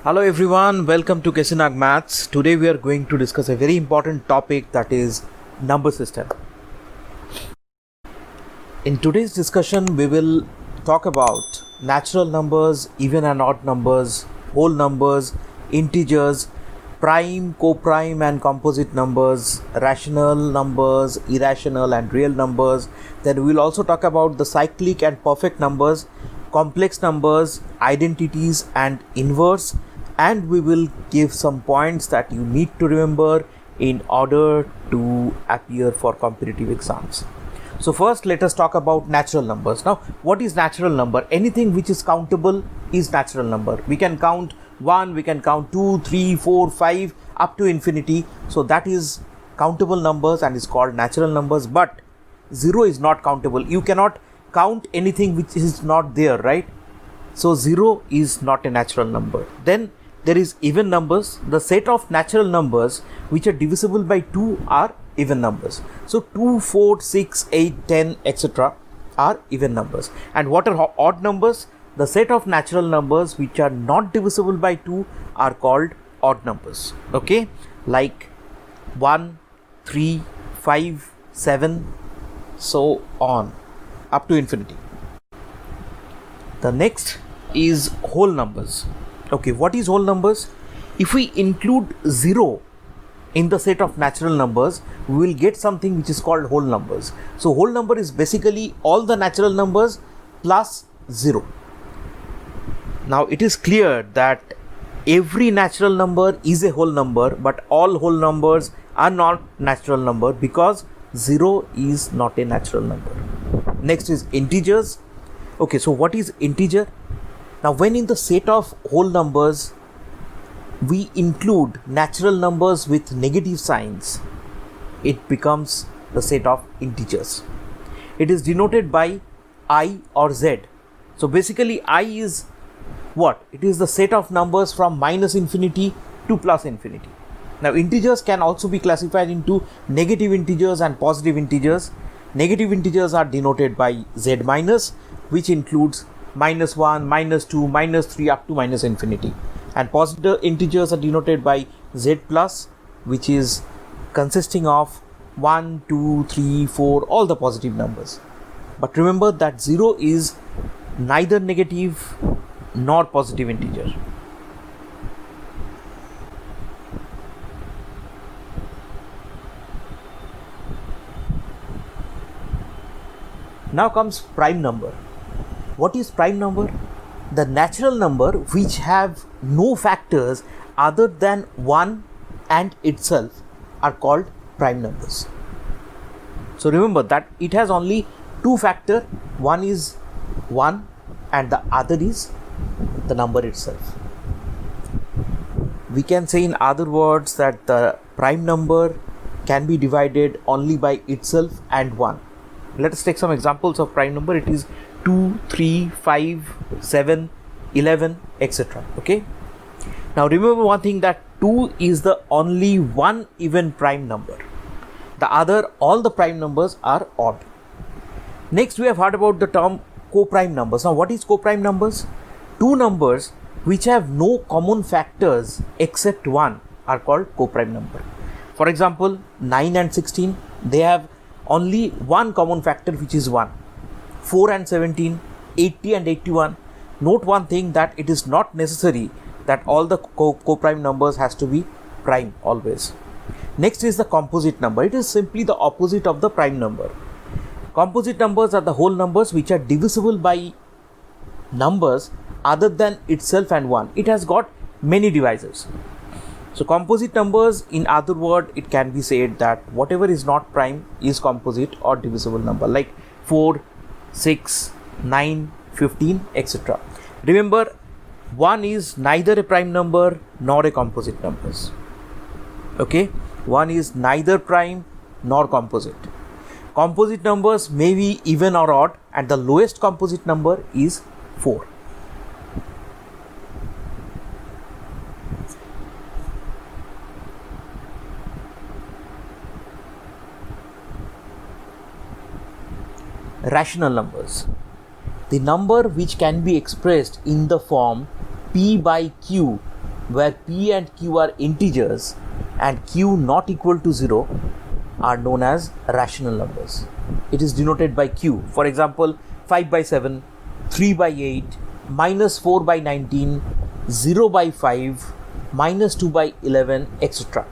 Hello everyone, welcome to Kesinag Maths. Today we are going to discuss a very important topic, that is number system. In today's discussion we will talk about natural numbers, even and odd numbers, whole numbers, integers, prime, co-prime and composite numbers, rational numbers, irrational and real numbers. Then we will also talk about the cyclic and perfect numbers, complex numbers, identities and inverse, and we will give some points that you need to remember in order to appear for competitive exams. So first let us talk about natural numbers. Now what is natural number? Anything which is countable is natural number. We can count 1, we can count 2, 3, 4, 5 up to infinity. So that is countable numbers and is called natural numbers. But 0 is not countable. You cannot count anything which is not there, right? So 0 is not a natural number. Then there is even numbers. The set of natural numbers which are divisible by 2 are even numbers. So 2, 4, 6, 8, 10, etc. are even numbers. And what are odd numbers? The set of natural numbers which are not divisible by 2 are called odd numbers. Okay, like 1, 3, 5, 7, so on up to infinity. The next is whole numbers. Okay, what is whole numbers? If we include 0 in the set of natural numbers, we will get something which is called whole numbers. So whole number is basically all the natural numbers plus 0. Now it is clear that every natural number is a whole number, but all whole numbers are not natural number because 0 is not a natural number. Next is integers. Okay, so what is integer? Now when in the set of whole numbers we include natural numbers with negative signs, it becomes the set of integers. It is denoted by I or Z. So basically I is what? It is the set of numbers from minus infinity to plus infinity. Now integers can also be classified into negative integers and positive integers. Negative integers are denoted by Z minus, which includes minus 1, minus 2, minus 3 up to minus infinity. And positive integers are denoted by Z plus, which is consisting of 1, 2, 3, 4, all the positive numbers. But remember that 0 is neither negative nor positive integer. Now comes prime number. What is prime number? The natural number which have no factors other than 1 and itself are called prime numbers. So remember that it has only two factors. One is 1 and the other is the number itself. We can say in other words that the prime number can be divided only by itself and 1. Let us take some examples of prime number. It is 2, 3, 5, 7, 11, etc. Okay. Now remember one thing, that 2 is the only one even prime number. The other, all the prime numbers are odd. Next we have heard about the term co-prime numbers. Now what is co-prime numbers? Two numbers which have no common factors except 1 are called co-prime number. For example, 9 and 16, they have only one common factor which is 1. 4 and 17, 80 and 81. Note one thing, that it is not necessary that all the co-prime numbers has to be prime always. Next is the composite number. It is simply the opposite of the prime number. Composite numbers are the whole numbers which are divisible by numbers other than itself and 1. It has got many divisors. So composite numbers, in other word, it can be said that whatever is not prime is composite or divisible number, like 4, 6, 9, 15, etc. Remember, 1 is neither a prime number nor a composite numbers. Okay, 1 is neither prime nor composite. Composite numbers may be even or odd, and the lowest composite number is 4. Rational numbers. The number which can be expressed in the form p by q where p and q are integers and q not equal to 0 are known as rational numbers. It is denoted by q. For example, 5 by 7, 3 by 8, minus 4 by 19, 0 by 5, minus 2 by 11, etc.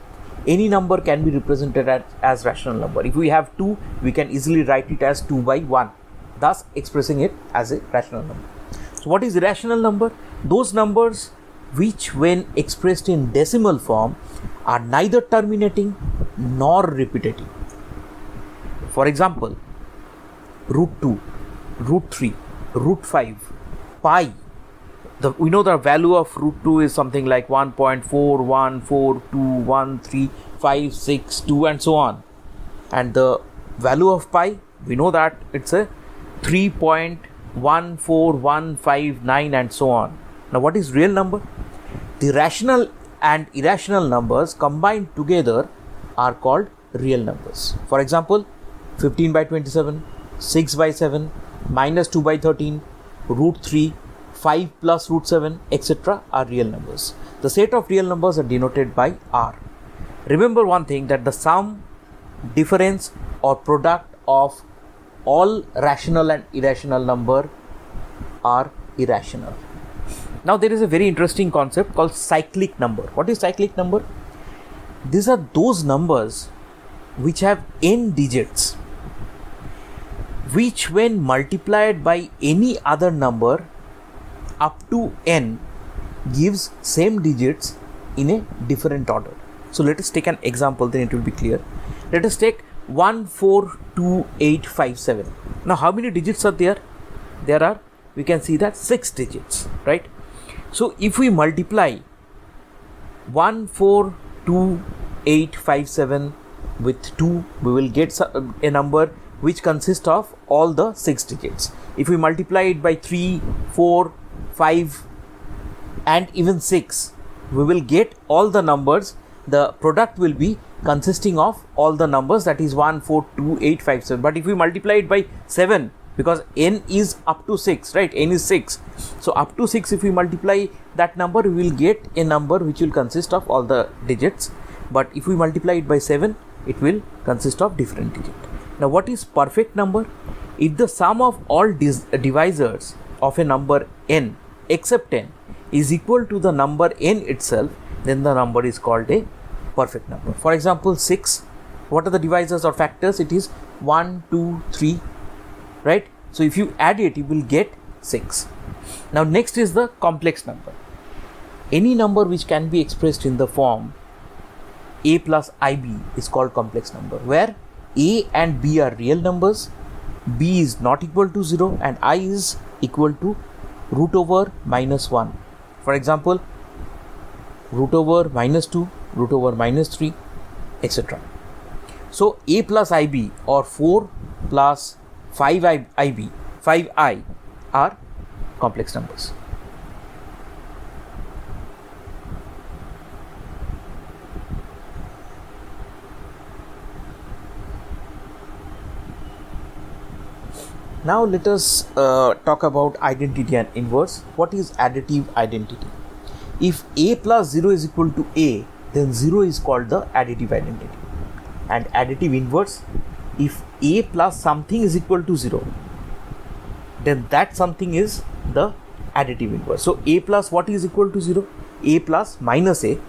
Any number can be represented as rational number. If we have 2, we can easily write it as 2 by 1, thus expressing it as a rational number. So what is irrational number? Those numbers which when expressed in decimal form are neither terminating nor repetitive. For example, root 2, root 3, root 5, pi. We know the value of root 2 is something like 1.414213562 and so on. And the value of pi, we know that it's a 3.14159 and so on. Now what is real number? The rational and irrational numbers combined together are called real numbers. For example, 15 by 27, 6 by 7, minus 2 by 13, root 3, 5 plus root 7, etc. are real numbers. The set of real numbers are denoted by R. Remember one thing, that the sum, difference or product of all rational and irrational number are irrational. Now there is a very interesting concept called cyclic number. What is cyclic number? These are those numbers which have n digits, which when multiplied by any other number up to n gives same digits in a different order. So let us take an example, then it will be clear. Let us take 142857. Now how many digits are there? There are, we can see that 6 digits, right? So if we multiply 142857 with 2, we will get a number which consists of all the 6 digits. If we multiply it by 3, 4, 5 and even 6, we will get all the numbers. The product will be consisting of all the numbers, that is 142857. But if we multiply it by 7, because n is up to 6, right? N is 6. So up to 6, if we multiply that number, we will get a number which will consist of all the digits. But if we multiply it by 7, it will consist of different digits. Now what is perfect number? If the sum of all divisors of a number n except n is equal to the number n itself, then the number is called a perfect number. For example, 6, what are the divisors or factors? It is 1, 2, 3, right? So if you add it, you will get 6. Now next is the complex number. Any number which can be expressed in the form a plus ib is called complex number, where a and b are real numbers, b is not equal to 0 and I is equal to root over minus 1. For example, root over minus 2, root over minus 3, etc. So a plus ib or 4 plus 5i are complex numbers. Now let us talk about identity and inverse. What is additive identity? If a plus 0 is equal to a, then 0 is called the additive identity. And additive inverse, if a plus something is equal to 0, then that something is the additive inverse. So a plus what is equal to 0? A plus minus a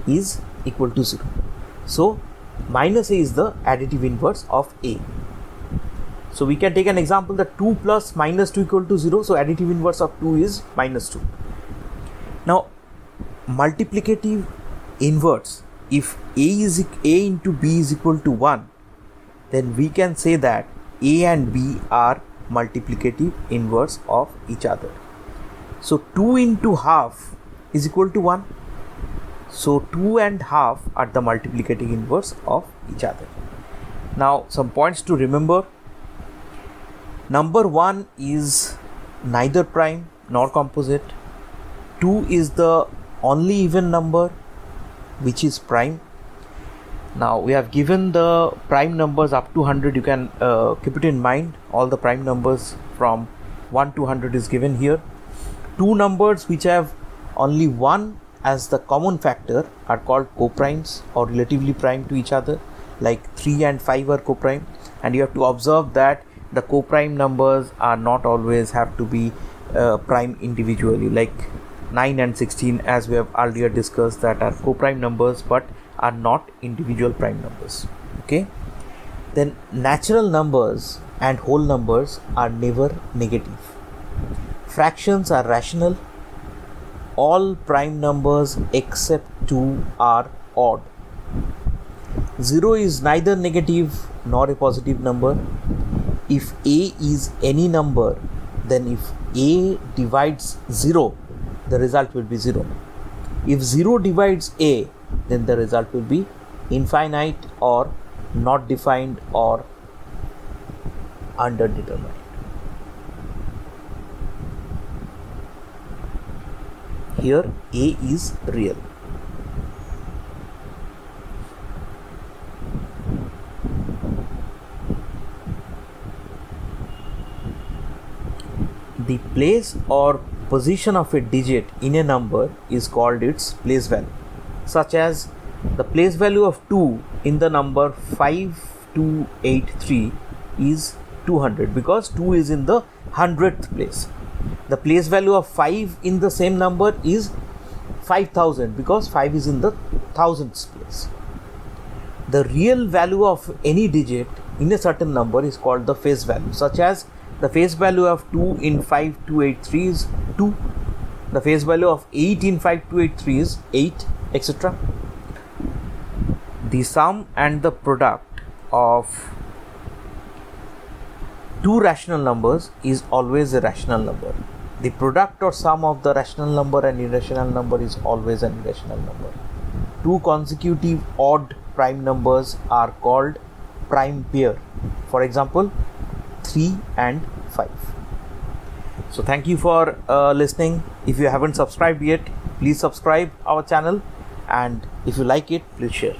is equal to 0. So minus a is the additive inverse of a. So we can take an example that 2 plus minus 2 equal to 0. So additive inverse of 2 is minus 2. Now multiplicative inverse, if a into b is equal to 1, then we can say that a and b are multiplicative inverse of each other. So 2 into half is equal to 1. So 2 and half are the multiplicative inverse of each other. Now some points to remember. Number 1 is neither prime nor composite. 2 is the only even number which is prime. Now we have given the prime numbers up to 100. You can keep it in mind. All the prime numbers from 1 to 100 is given here. Two numbers which have only one as the common factor are called coprimes or relatively prime to each other, like 3 and 5 are coprime, and you have to observe that the coprime numbers are not always have to be prime individually, like 9 and 16, as we have earlier discussed, that are coprime numbers but are not individual prime numbers. Okay, then natural numbers and whole numbers are never negative. Fractions are rational. All prime numbers except 2 are odd. 0 is neither negative nor a positive number. If a is any number, then if a divides 0, the result will be 0. If 0 divides a, then the result will be infinite or not defined or underdetermined. Here a is real. The place or position of a digit in a number is called its place value, such as the place value of 2 in the number 5283 is 200 because 2 is in the 100th place. The place value of 5 in the same number is 5000 because 5 is in the 1000th place. The real value of any digit in a certain number is called the face value, such as the face value of 2 in 5283 is 2, the face value of 8 in 5283 is 8, etc. The sum and the product of two rational numbers is always a rational number. The product or sum of the rational number and irrational number is always an irrational number. Two consecutive odd prime numbers are called prime pair. For example, 3 and 5. So thank you for listening. If you haven't subscribed yet, please subscribe our channel, and if you like it, please share.